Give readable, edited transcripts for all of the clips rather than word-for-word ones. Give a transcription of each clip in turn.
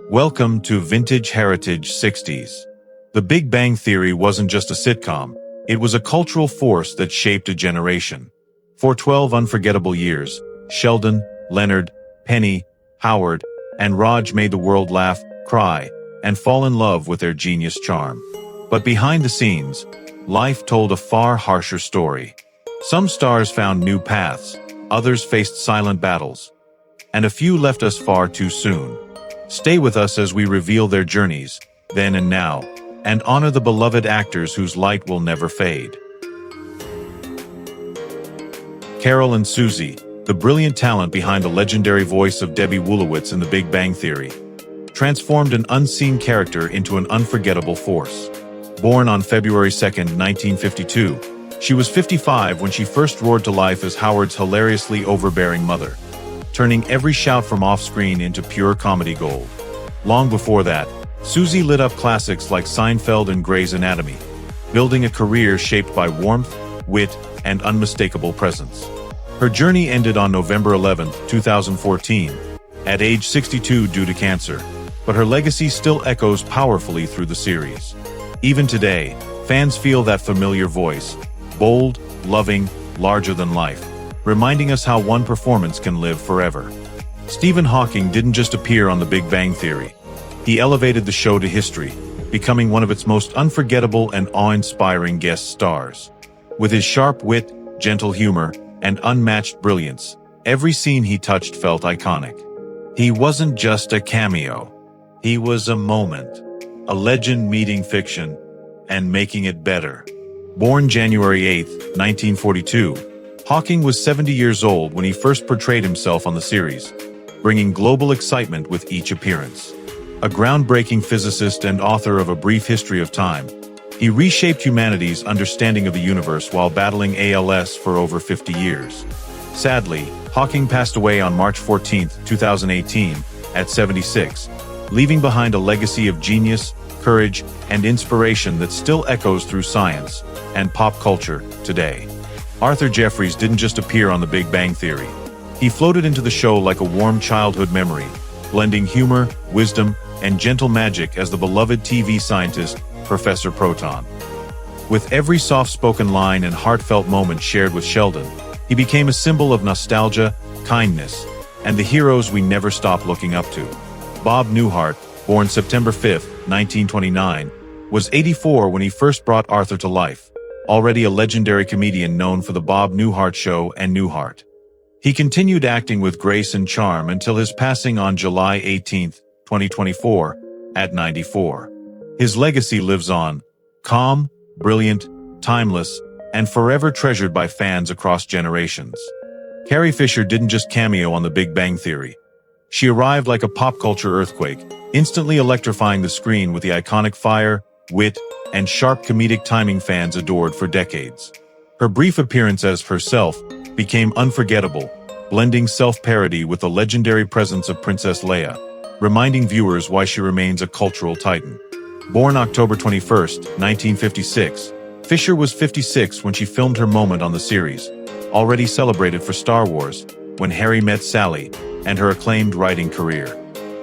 Welcome to Vintage Heritage 60s. The Big Bang Theory wasn't just a sitcom, it was a cultural force that shaped a generation. For 12 unforgettable years, Sheldon, Leonard, Penny, Howard, and Rauch made the world laugh, cry, and fall in love with their genius charm. But behind the scenes, life told a far harsher story. Some stars found new paths, others faced silent battles, and a few left us far too soon. Stay with us as we reveal their journeys, then and now, and honor the beloved actors whose light will never fade. Carol and Susie, the brilliant talent behind the legendary voice of Debbie Wolowitz in The Big Bang Theory, transformed an unseen character into an unforgettable force. Born on February 2, 1952, she was 55 when she first roared to life as Howard's hilariously overbearing mother, turning every shout from off-screen into pure comedy gold. Long before that, Susie lit up classics like Seinfeld and Grey's Anatomy, building a career shaped by warmth, wit, and unmistakable presence. Her journey ended on November 11, 2014, at age 62 due to cancer, but her legacy still echoes powerfully through the series. Even today, fans feel that familiar voice, bold, loving, larger than life, reminding us how one performance can live forever. Stephen Hawking didn't just appear on The Big Bang Theory. He elevated the show to history, becoming one of its most unforgettable and awe-inspiring guest stars. With his sharp wit, gentle humor, and unmatched brilliance, every scene he touched felt iconic. He wasn't just a cameo. He was a moment, a legend meeting fiction, and making it better. Born January 8, 1942, Hawking was 70 years old when he first portrayed himself on the series, bringing global excitement with each appearance. A groundbreaking physicist and author of A Brief History of Time, he reshaped humanity's understanding of the universe while battling ALS for over 50 years. Sadly, Hawking passed away on March 14, 2018, at 76, leaving behind a legacy of genius, courage, and inspiration that still echoes through science and pop culture today. Arthur Jeffries didn't just appear on The Big Bang Theory. He floated into the show like a warm childhood memory, blending humor, wisdom, and gentle magic as the beloved TV scientist, Professor Proton. With every soft-spoken line and heartfelt moment shared with Sheldon, he became a symbol of nostalgia, kindness, and the heroes we never stop looking up to. Bob Newhart, born September 5, 1929, was 84 when he first brought Arthur to life, already a legendary comedian known for The Bob Newhart Show and Newhart. He continued acting with grace and charm until his passing on July 18, 2024, at 94. His legacy lives on, calm, brilliant, timeless, and forever treasured by fans across generations. Carrie Fisher didn't just cameo on The Big Bang Theory. She arrived like a pop culture earthquake, instantly electrifying the screen with the iconic fire, wit, and sharp comedic timing fans adored for decades. Her brief appearance as herself became unforgettable, blending self-parody with the legendary presence of Princess Leia, reminding viewers why she remains a cultural titan. Born October 21, 1956, Fisher was 56 when she filmed her moment on the series, already celebrated for Star Wars, When Harry Met Sally, and her acclaimed writing career.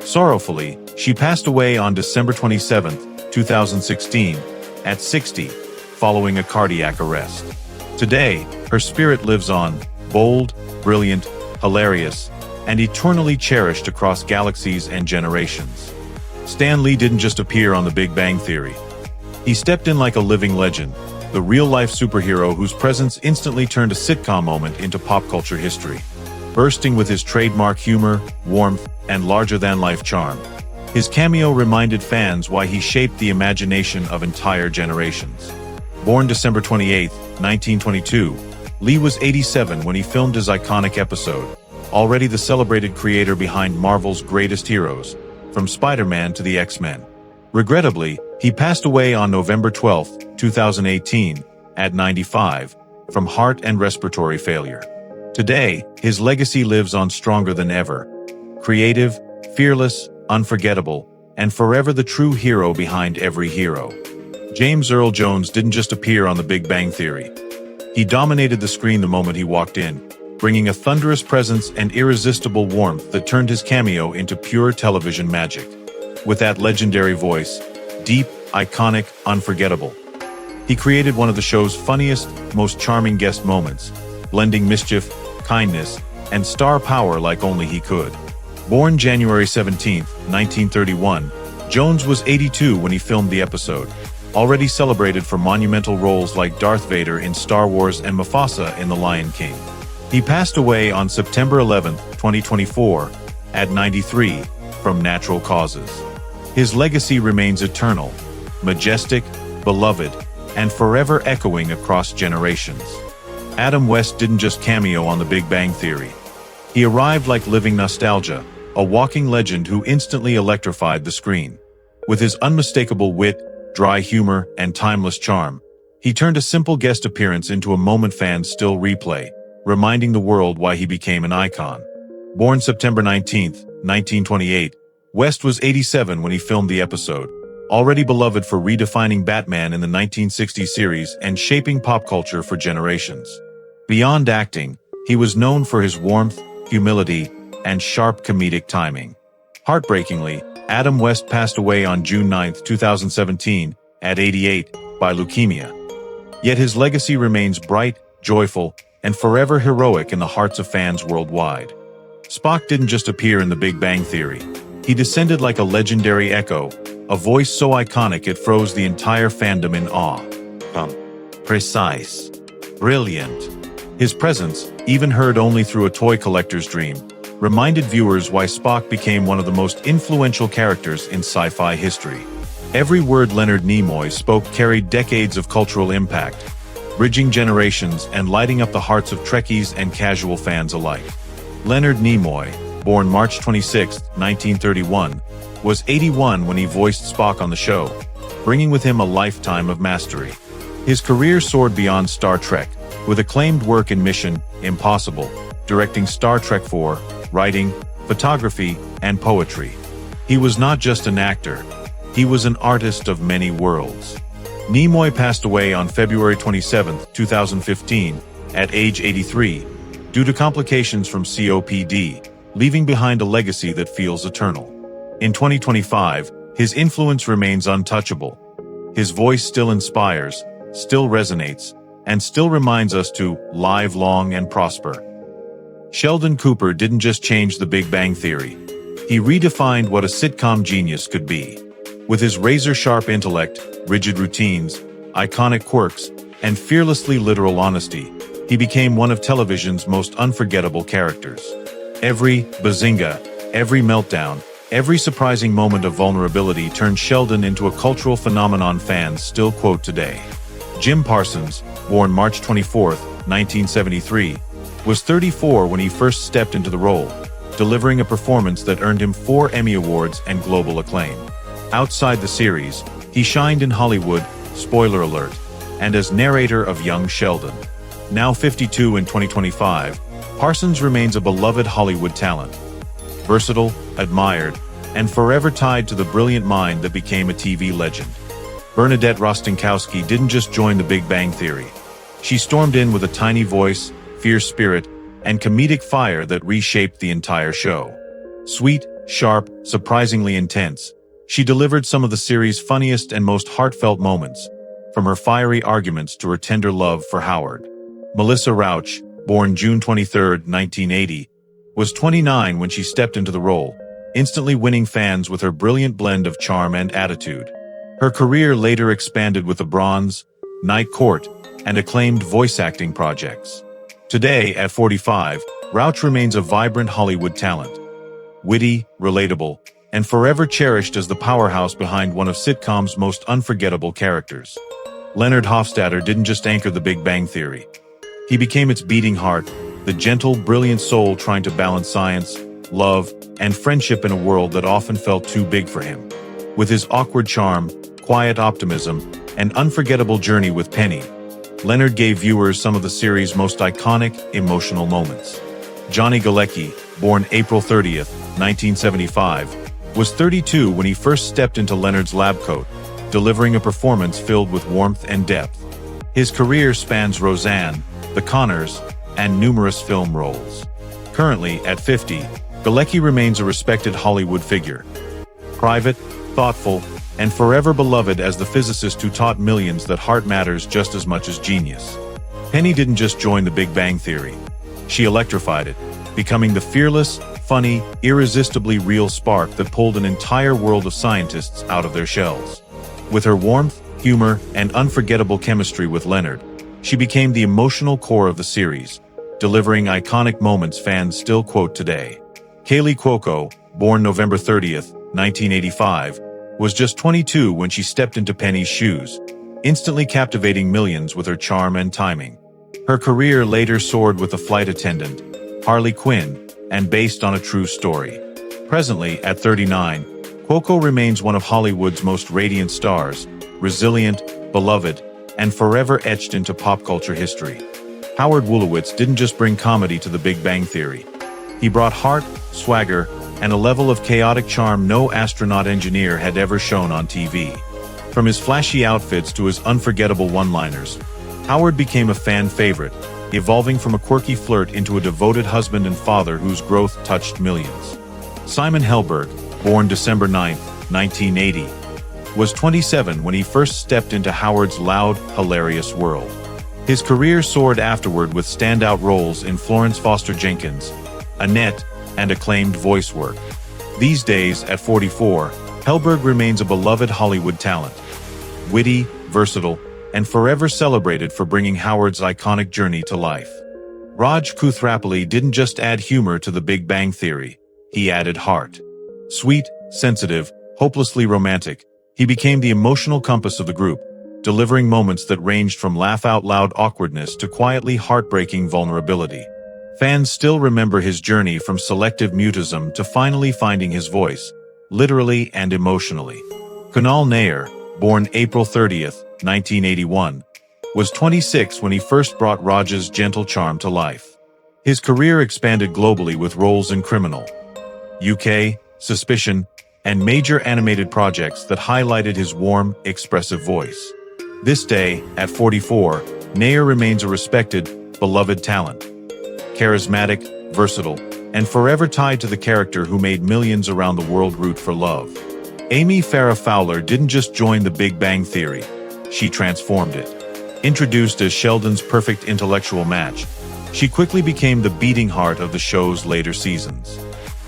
Sorrowfully, she passed away on December 27, 2016, at 60, following a cardiac arrest. Today, her spirit lives on, bold, brilliant, hilarious, and eternally cherished across galaxies and generations. Stan Lee didn't just appear on The Big Bang Theory. He stepped in like a living legend, the real-life superhero whose presence instantly turned a sitcom moment into pop culture history. Bursting with his trademark humor, warmth, and larger-than-life charm, his cameo reminded fans why he shaped the imagination of entire generations. Born December 28, 1922, Lee was 87 when he filmed his iconic episode, already the celebrated creator behind Marvel's greatest heroes, from Spider-Man to the X-Men. Regrettably, he passed away on November 12, 2018, at 95, from heart and respiratory failure. Today, his legacy lives on stronger than ever. Creative, fearless, unforgettable, and forever the true hero behind every hero. James Earl Jones didn't just appear on The Big Bang Theory. He dominated the screen the moment he walked in, bringing a thunderous presence and irresistible warmth that turned his cameo into pure television magic. with that legendary voice, deep, iconic, unforgettable. He created one of the show's funniest, most charming guest moments, blending mischief, kindness, and star power like only he could. Born January 17, 1931, Jones was 82 when he filmed the episode, already celebrated for monumental roles like Darth Vader in Star Wars and Mufasa in The Lion King. He passed away on September 11, 2024, at 93, from natural causes. His legacy remains eternal, majestic, beloved, and forever echoing across generations. Adam West didn't just cameo on The Big Bang Theory. He arrived like living nostalgia, a walking legend who instantly electrified the screen. With his unmistakable wit, dry humor, and timeless charm, he turned a simple guest appearance into a moment fans still replay, reminding the world why he became an icon. Born September 19, 1928, West was 87 when he filmed the episode, already beloved for redefining Batman in the 1960s series and shaping pop culture for generations. Beyond acting, he was known for his warmth, humility, and sharp comedic timing. Heartbreakingly, Adam West passed away on June 9, 2017, at 88, by leukemia. Yet his legacy remains bright, joyful, and forever heroic in the hearts of fans worldwide. Spock didn't just appear in The Big Bang Theory. He descended like a legendary echo, a voice so iconic it froze the entire fandom in awe. Precise. Brilliant. His presence, even heard only through a toy collector's dream, reminded viewers why Spock became one of the most influential characters in sci-fi history. Every word Leonard Nimoy spoke carried decades of cultural impact, bridging generations and lighting up the hearts of Trekkies and casual fans alike. Leonard Nimoy, born March 26, 1931, was 81 when he voiced Spock on the show, bringing with him a lifetime of mastery. His career soared beyond Star Trek, with acclaimed work in Mission Impossible, directing Star Trek IV, writing, photography, and poetry. He was not just an actor, he was an artist of many worlds. Nimoy passed away on February 27, 2015, at age 83, due to complications from COPD, leaving behind a legacy that feels eternal. In 2025, his influence remains untouchable. His voice still inspires, still resonates, and still reminds us to live long and prosper. Sheldon Cooper didn't just change The Big Bang Theory. He redefined what a sitcom genius could be. With his razor-sharp intellect, rigid routines, iconic quirks, and fearlessly literal honesty, he became one of television's most unforgettable characters. Every bazinga, every meltdown, every surprising moment of vulnerability turned Sheldon into a cultural phenomenon fans still quote today. Jim Parsons, born March 24, 1973, was 34 when he first stepped into the role, delivering a performance that earned him 4 Emmy Awards and global acclaim. Outside the series, he shined in Hollywood, spoiler alert, and as narrator of Young Sheldon. Now 52 in 2025, Parsons remains a beloved Hollywood talent. Versatile, admired, and forever tied to the brilliant mind that became a TV legend. Bernadette Rostenkowski didn't just join The Big Bang Theory. She stormed in with a tiny voice, fierce spirit, and comedic fire that reshaped the entire show. Sweet, sharp, surprisingly intense, she delivered some of the series' funniest and most heartfelt moments, from her fiery arguments to her tender love for Howard. Melissa Rauch, born June 23, 1980, was 29 when she stepped into the role, instantly winning fans with her brilliant blend of charm and attitude. Her career later expanded with The Bronze, Night Court, and acclaimed voice acting projects. Today, at 45, Rauch remains a vibrant Hollywood talent. Witty, relatable, and forever cherished as the powerhouse behind one of sitcom's most unforgettable characters. Leonard Hofstadter didn't just anchor The Big Bang Theory. He became its beating heart, the gentle, brilliant soul trying to balance science, love, and friendship in a world that often felt too big for him. With his awkward charm, quiet optimism, and unforgettable journey with Penny, Leonard gave viewers some of the series' most iconic, emotional moments. Johnny Galecki, born April 30, 1975, was 32 when he first stepped into Leonard's lab coat, delivering a performance filled with warmth and depth. His career spans Roseanne, The Conners, and numerous film roles. Currently, at 50, Galecki remains a respected Hollywood figure. private, thoughtful, and forever beloved as the physicist who taught millions that heart matters just as much as genius. Penny didn't just join the Big Bang Theory. She electrified it, becoming the fearless, funny, irresistibly real spark that pulled an entire world of scientists out of their shells. With her warmth, humor, and unforgettable chemistry with Leonard, she became the emotional core of the series, delivering iconic moments fans still quote today. Kaley Cuoco, born November 30th, 1985, was just 22 when she stepped into Penny's shoes, instantly captivating millions with her charm and timing. Her career later soared with The Flight Attendant, Harley Quinn, and based on a true story. Presently, at 39, Cuoco remains one of Hollywood's most radiant stars, resilient, beloved, and forever etched into pop culture history. Howard Wolowitz didn't just bring comedy to The Big Bang Theory. He brought heart, swagger, and a level of chaotic charm no astronaut engineer had ever shown on TV. From his flashy outfits to his unforgettable one-liners, Howard became a fan favorite, evolving from a quirky flirt into a devoted husband and father whose growth touched millions. Simon Helberg, born December 9, 1980, was 27 when he first stepped into Howard's loud, hilarious world. His career soared afterward with standout roles in Florence Foster Jenkins, Annette, and acclaimed voice work. These days, at 44, Helberg remains a beloved Hollywood talent. Witty, versatile, and forever celebrated for bringing Howard's iconic journey to life. Rauch didn't just add humor to The Big Bang Theory, he added heart. Sweet, sensitive, hopelessly romantic, he became the emotional compass of the group, delivering moments that ranged from laugh-out-loud awkwardness to quietly heartbreaking vulnerability. Fans still remember his journey from selective mutism to finally finding his voice, literally and emotionally. Kunal Nayyar, born April 30th, 1981, was 26 when he first brought Raj's gentle charm to life. His career expanded globally with roles in Criminal, UK, Suspicion, and major animated projects that highlighted his warm, expressive voice. This day, at 44, Nayyar remains a respected, beloved talent. Charismatic, versatile, and forever tied to the character who made millions around the world root for love. Amy Farrah Fowler didn't just join The Big Bang Theory, she transformed it. Introduced as Sheldon's perfect intellectual match, she quickly became the beating heart of the show's later seasons.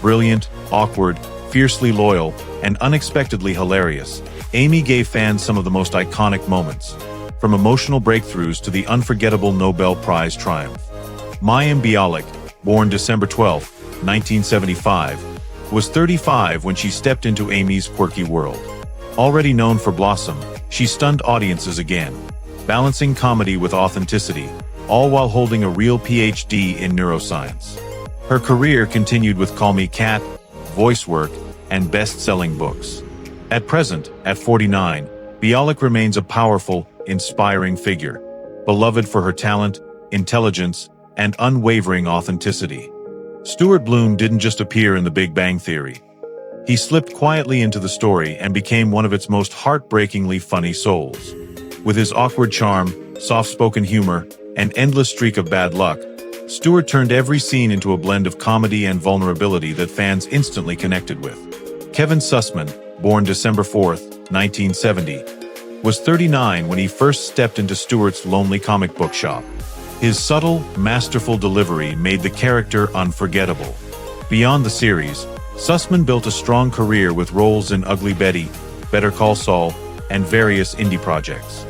Brilliant, awkward, fiercely loyal, and unexpectedly hilarious, Amy gave fans some of the most iconic moments, from emotional breakthroughs to the unforgettable Nobel Prize triumph. Mayim Bialik, born December 12, 1975, was 35 when she stepped into Amy's quirky world. Already known for Blossom, she stunned audiences again, balancing comedy with authenticity, all while holding a real PhD in neuroscience. Her career continued with Call Me Kat, voice work, and best-selling books. At present, at 49, Bialik remains a powerful, inspiring figure, beloved for her talent, intelligence, and unwavering authenticity. Stuart Bloom didn't just appear in The Big Bang Theory. He slipped quietly into the story and became one of its most heartbreakingly funny souls. With his awkward charm, soft-spoken humor, and endless streak of bad luck, Stuart turned every scene into a blend of comedy and vulnerability that fans instantly connected with. Kevin Sussman, born December 4, 1970, was 39 when he first stepped into Stuart's lonely comic book shop. His subtle, masterful delivery made the character unforgettable. Beyond the series, Sussman built a strong career with roles in Ugly Betty, Better Call Saul, and various indie projects.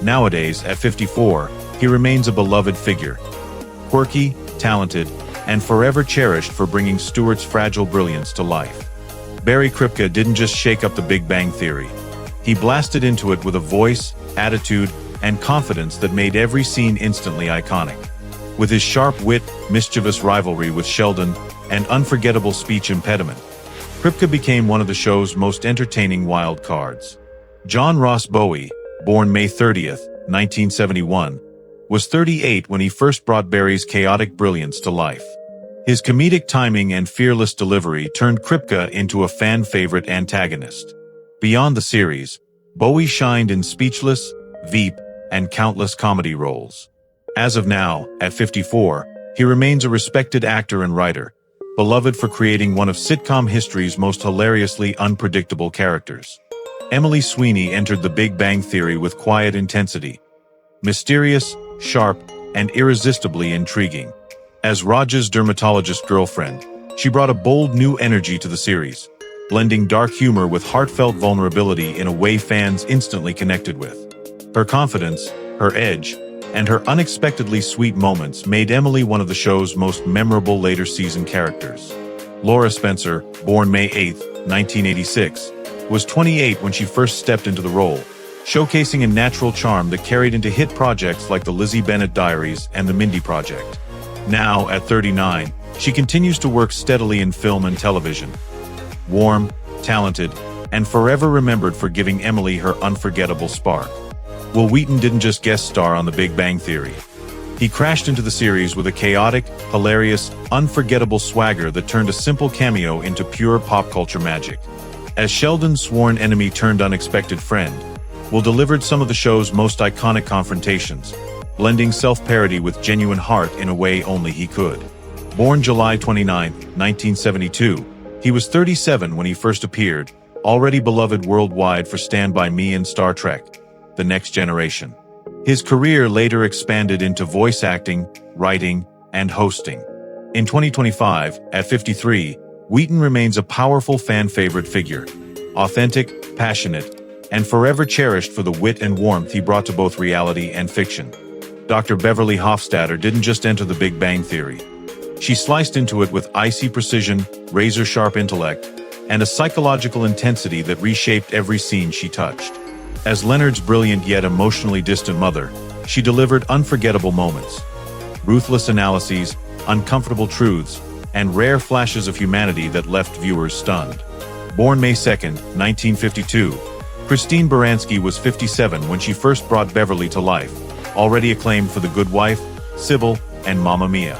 Nowadays, at 54, he remains a beloved figure. Quirky, talented, and forever cherished for bringing Stuart's fragile brilliance to life. Barry Kripke didn't just shake up The Big Bang Theory. He blasted into it with a voice, attitude, and confidence that made every scene instantly iconic. With his sharp wit, mischievous rivalry with Sheldon, and unforgettable speech impediment, Kripke became one of the show's most entertaining wild cards. John Ross Bowie, born May 30th, 1971, was 38 when he first brought Barry's chaotic brilliance to life. His comedic timing and fearless delivery turned Kripke into a fan-favorite antagonist. Beyond the series, Bowie shined in Speechless, Veep, and countless comedy roles. As of now, at 54, he remains a respected actor and writer, beloved for creating one of sitcom history's most hilariously unpredictable characters. Emily Sweeney entered The Big Bang Theory with quiet intensity. Mysterious, sharp, and irresistibly intriguing. As Raj's dermatologist girlfriend, she brought a bold new energy to the series, blending dark humor with heartfelt vulnerability in a way fans instantly connected with. Her confidence, her edge, and her unexpectedly sweet moments made Emily one of the show's most memorable later season characters. Laura Spencer, born May 8, 1986, was 28 when she first stepped into the role, showcasing a natural charm that carried into hit projects like The Lizzie Bennet Diaries and The Mindy Project. Now, at 39, she continues to work steadily in film and television. Warm, talented, and forever remembered for giving Emily her unforgettable spark. Wil Wheaton didn't just guest star on The Big Bang Theory. He crashed into the series with a chaotic, hilarious, unforgettable swagger that turned a simple cameo into pure pop culture magic. As Sheldon's sworn enemy turned unexpected friend, Wil delivered some of the show's most iconic confrontations, blending self-parody with genuine heart in a way only he could. Born July 29, 1972, he was 37 when he first appeared, already beloved worldwide for Stand By Me and Star Trek: The Next Generation. His career later expanded into voice acting, writing, and hosting. In 2025, at 53, Wheaton remains a powerful fan-favorite figure, authentic, passionate, and forever cherished for the wit and warmth he brought to both reality and fiction. Dr. Beverly Hofstadter didn't just enter The Big Bang Theory. She sliced into it with icy precision, razor-sharp intellect, and a psychological intensity that reshaped every scene she touched. As Leonard's brilliant yet emotionally distant mother, she delivered unforgettable moments. Ruthless analyses, uncomfortable truths, and rare flashes of humanity that left viewers stunned. Born May 2, 1952, Christine Baranski was 57 when she first brought Beverly to life, already acclaimed for The Good Wife, Sybil, and Mamma Mia.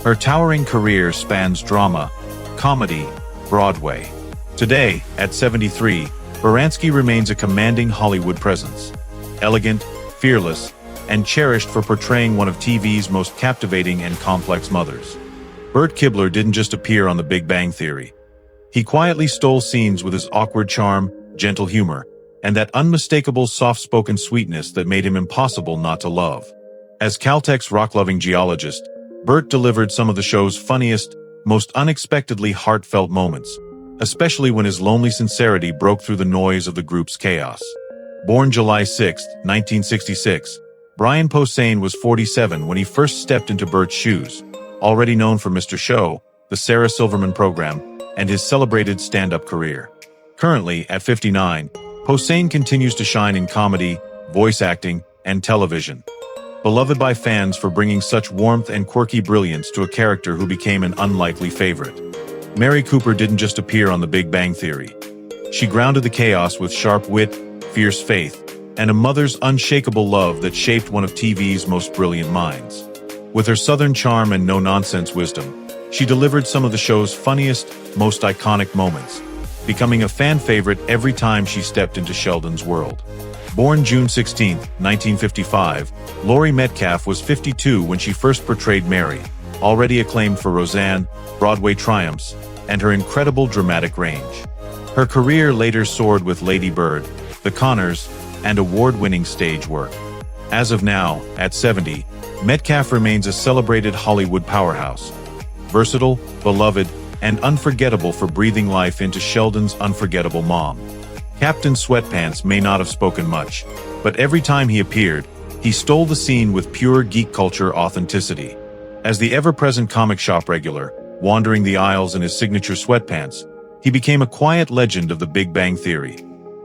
Her towering career spans drama, comedy, Broadway. Today, at 73, Baranski remains a commanding Hollywood presence. Elegant, fearless, and cherished for portraying one of TV's most captivating and complex mothers. Bert Kibler didn't just appear on The Big Bang Theory. He quietly stole scenes with his awkward charm, gentle humor, and that unmistakable soft-spoken sweetness that made him impossible not to love. As Caltech's rock-loving geologist, Bert delivered some of the show's funniest, most unexpectedly heartfelt moments, especially when his lonely sincerity broke through the noise of the group's chaos. Born July 6, 1966, Brian Posehn was 47 when he first stepped into Bert's shoes, already known for Mr. Show, The Sarah Silverman Program, and his celebrated stand-up career. Currently, at 59, Posehn continues to shine in comedy, voice acting, and television. Beloved by fans for bringing such warmth and quirky brilliance to a character who became an unlikely favorite. Mary Cooper didn't just appear on The Big Bang Theory. She grounded the chaos with sharp wit, fierce faith, and a mother's unshakable love that shaped one of TV's most brilliant minds. With her southern charm and no-nonsense wisdom, she delivered some of the show's funniest, most iconic moments, becoming a fan favorite every time she stepped into Sheldon's world. Born June 16, 1955, Laurie Metcalf was 52 when she first portrayed Mary, already acclaimed for Roseanne, Broadway triumphs, and her incredible dramatic range. Her career later soared with Lady Bird, The Conners, and award-winning stage work. As of now, at 70, Metcalf remains a celebrated Hollywood powerhouse. Versatile, beloved, and unforgettable for breathing life into Sheldon's unforgettable mom. Captain Sweatpants may not have spoken much, but every time he appeared, he stole the scene with pure geek culture authenticity. As the ever-present comic shop regular, wandering the aisles in his signature sweatpants, he became a quiet legend of The Big Bang Theory.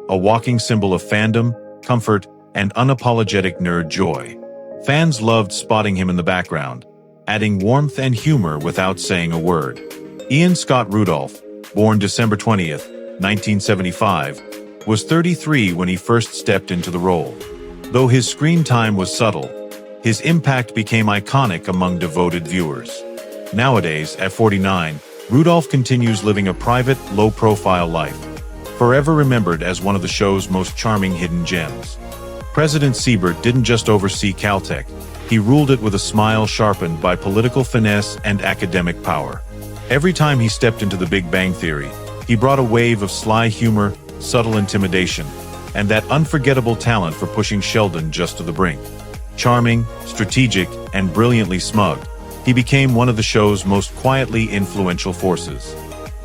A walking symbol of fandom, comfort, and unapologetic nerd joy. Fans loved spotting him in the background, adding warmth and humor without saying a word. Ian Scott Rudolph, born December 20th, 1975, was 33 when he first stepped into the role. Though his screen time was subtle, his impact became iconic among devoted viewers. Nowadays, at 49, Rudolph continues living a private, low-profile life, forever remembered as one of the show's most charming hidden gems. President Siebert didn't just oversee Caltech, he ruled it with a smile sharpened by political finesse and academic power. Every time he stepped into The Big Bang Theory, he brought a wave of sly humor, subtle intimidation, and that unforgettable talent for pushing Sheldon just to the brink. Charming, strategic, and brilliantly smug, he became one of the show's most quietly influential forces.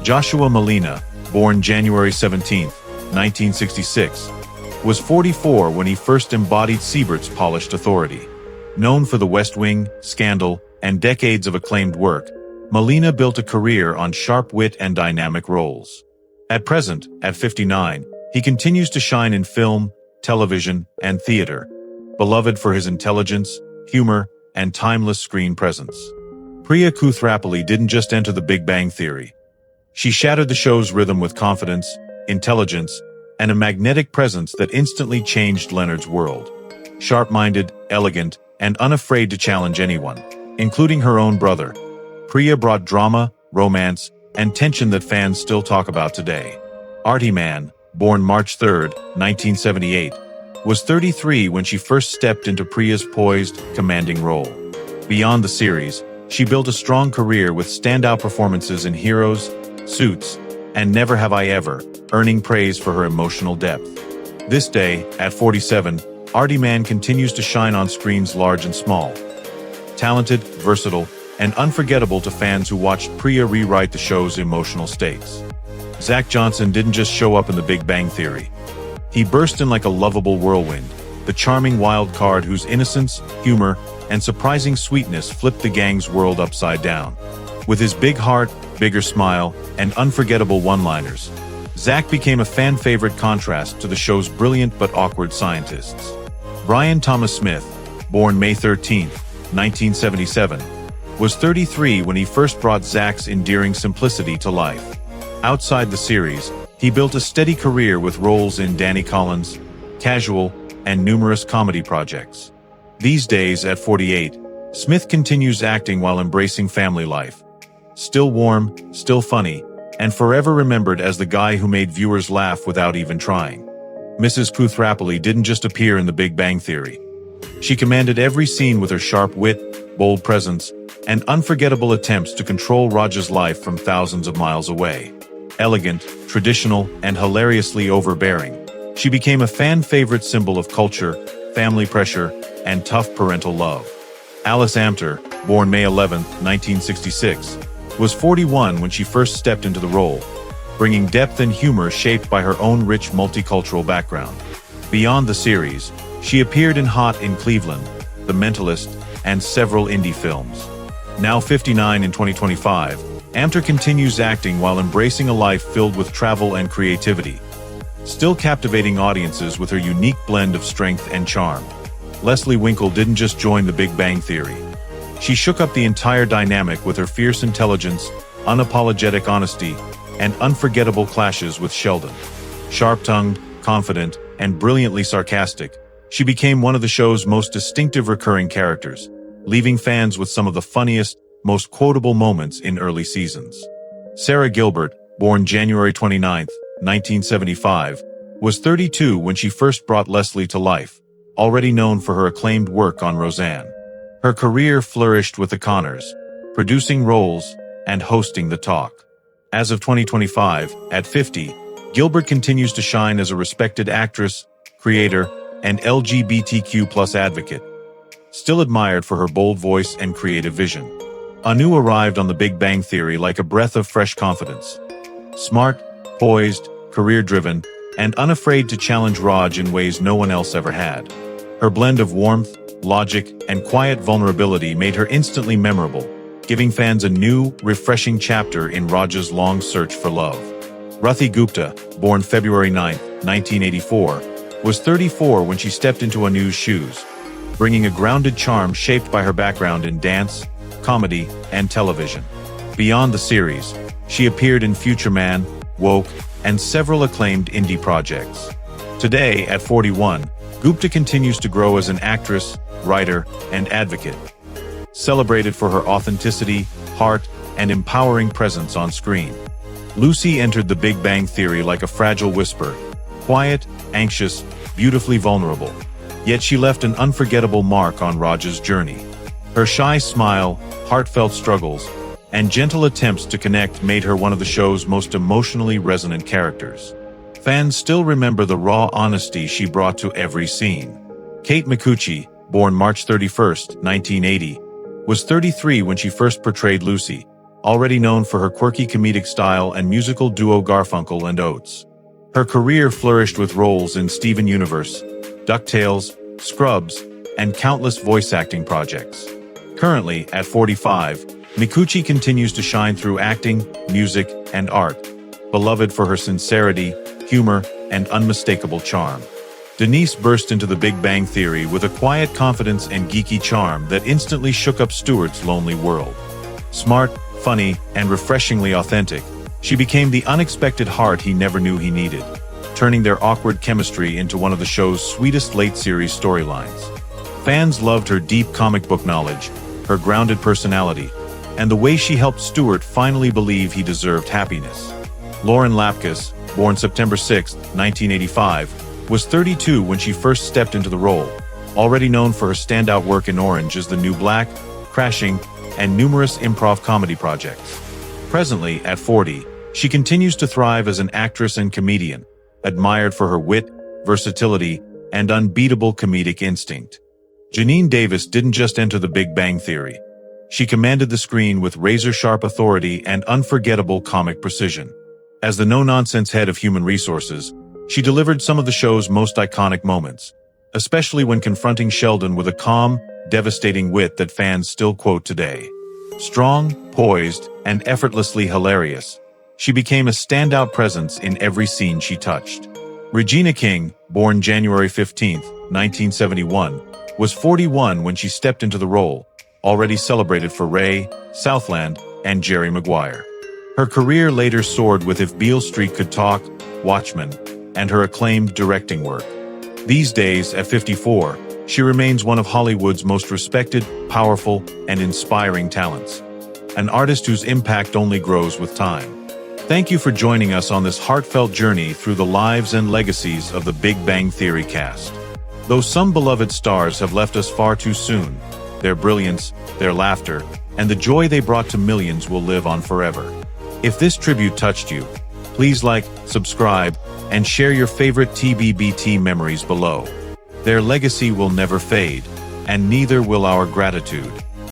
Joshua Malina, born January 17, 1966, was 44 when he first embodied Siebert's polished authority. Known for The West Wing, Scandal, and decades of acclaimed work, Malina built a career on sharp wit and dynamic roles. At present, at 59, he continues to shine in film, television, and theater, beloved for his intelligence, humor, and timeless screen presence. Priya Kuthrapali didn't just enter The Big Bang Theory. She shattered the show's rhythm with confidence, intelligence, and a magnetic presence that instantly changed Leonard's world. Sharp-minded, elegant, and unafraid to challenge anyone, including her own brother, Priya brought drama, romance, and tension that fans still talk about today. Aarti Mann, born March 3, 1978, was 33 when she first stepped into Priya's poised, commanding role. Beyond the series, she built a strong career with standout performances in Heroes, Suits, and Never Have I Ever, earning praise for her emotional depth. This day, at 47, Aarti Mann continues to shine on screens large and small. Talented, versatile, and unforgettable to fans who watched Priya rewrite the show's emotional stakes. Zach Johnson didn't just show up in The Big Bang Theory. He burst in like a lovable whirlwind, the charming wild card whose innocence, humor, and surprising sweetness flipped the gang's world upside down. With his big heart, bigger smile, and unforgettable one-liners, Zach became a fan-favorite contrast to the show's brilliant but awkward scientists. Brian Thomas Smith, born May 13, 1977, was 33 when he first brought Zach's endearing simplicity to life. Outside the series, he built a steady career with roles in Danny Collins, Casual, and numerous comedy projects. These days, at 48, Smith continues acting while embracing family life. Still warm, still funny, and forever remembered as the guy who made viewers laugh without even trying. Mrs. Kuthrapali didn't just appear in The Big Bang Theory. She commanded every scene with her sharp wit, bold presence, and unforgettable attempts to control Raj's life from thousands of miles away. Elegant, traditional, and hilariously overbearing, she became a fan-favorite symbol of culture, family pressure, and tough parental love. Alice Amter, born May 11, 1966, was 41 when she first stepped into the role, bringing depth and humor shaped by her own rich multicultural background. Beyond the series, she appeared in Hot in Cleveland, The Mentalist, and several indie films. Now 59 in 2025, Amter continues acting while embracing a life filled with travel and creativity, still captivating audiences with her unique blend of strength and charm. Leslie Winkle didn't just join The Big Bang Theory. She shook up the entire dynamic with her fierce intelligence, unapologetic honesty, and unforgettable clashes with Sheldon. Sharp-tongued, confident, and brilliantly sarcastic, she became one of the show's most distinctive recurring characters, leaving fans with some of the funniest, most quotable moments in early seasons. Sara Gilbert, born January 29, 1975, was 32 when she first brought Leslie to life, already known for her acclaimed work on Roseanne. Her career flourished with the Connors, producing roles and hosting The Talk. As of 2025, at 50, Gilbert continues to shine as a respected actress, creator, and LGBTQ+ advocate, still admired for her bold voice and creative vision. Anu arrived on The Big Bang Theory like a breath of fresh confidence. Smart, poised, career-driven, and unafraid to challenge Rauch in ways no one else ever had. Her blend of warmth, logic, and quiet vulnerability made her instantly memorable, giving fans a new, refreshing chapter in Rauch's long search for love. Rati Gupta, born February 9, 1984, was 34 when she stepped into Anu's shoes, bringing a grounded charm shaped by her background in dance, comedy, and television. Beyond the series, she appeared in Future Man, Woke, and several acclaimed indie projects. Today, at 41, Gupta continues to grow as an actress, writer, and advocate, celebrated for her authenticity, heart, and empowering presence on screen. Lucy entered The Big Bang Theory like a fragile whisper, quiet, anxious, beautifully vulnerable. Yet she left an unforgettable mark on Rauch's journey. Her shy smile, heartfelt struggles, and gentle attempts to connect made her one of the show's most emotionally resonant characters. Fans still remember the raw honesty she brought to every scene. Kate Micucci, born March 31, 1980, was 33 when she first portrayed Lucy, already known for her quirky comedic style and musical duo Garfunkel and Oates. Her career flourished with roles in Steven Universe, DuckTales, Scrubs, and countless voice acting projects. Currently, at 45, Micucci continues to shine through acting, music, and art, beloved for her sincerity, humor, and unmistakable charm. Denise burst into The Big Bang Theory with a quiet confidence and geeky charm that instantly shook up Stewart's lonely world. Smart, funny, and refreshingly authentic, she became the unexpected heart he never knew he needed, turning their awkward chemistry into one of the show's sweetest late-series storylines. Fans loved her deep comic book knowledge, her grounded personality, and the way she helped Stewart finally believe he deserved happiness. Lauren Lapkus, born September 6, 1985, was 32 when she first stepped into the role, already known for her standout work in Orange is the New Black, Crashing, and numerous improv comedy projects. Presently, at 40, she continues to thrive as an actress and comedian, admired for her wit, versatility, and unbeatable comedic instinct. Janine Davis didn't just enter The Big Bang Theory. She commanded the screen with razor-sharp authority and unforgettable comic precision. As the no-nonsense head of human resources, she delivered some of the show's most iconic moments, especially when confronting Sheldon with a calm, devastating wit that fans still quote today. Strong, poised, and effortlessly hilarious, she became a standout presence in every scene she touched. Regina King, born January 15, 1971, was 41 when she stepped into the role, already celebrated for Ray, Southland, and Jerry Maguire. Her career later soared with If Beale Street Could Talk, Watchmen, and her acclaimed directing work. These days, at 54, she remains one of Hollywood's most respected, powerful, and inspiring talents. An artist whose impact only grows with time. Thank you for joining us on this heartfelt journey through the lives and legacies of the Big Bang Theory cast. Though some beloved stars have left us far too soon, their brilliance, their laughter, and the joy they brought to millions will live on forever. If this tribute touched you, please like, subscribe, and share your favorite TBBT memories below. Their legacy will never fade, and neither will our gratitude.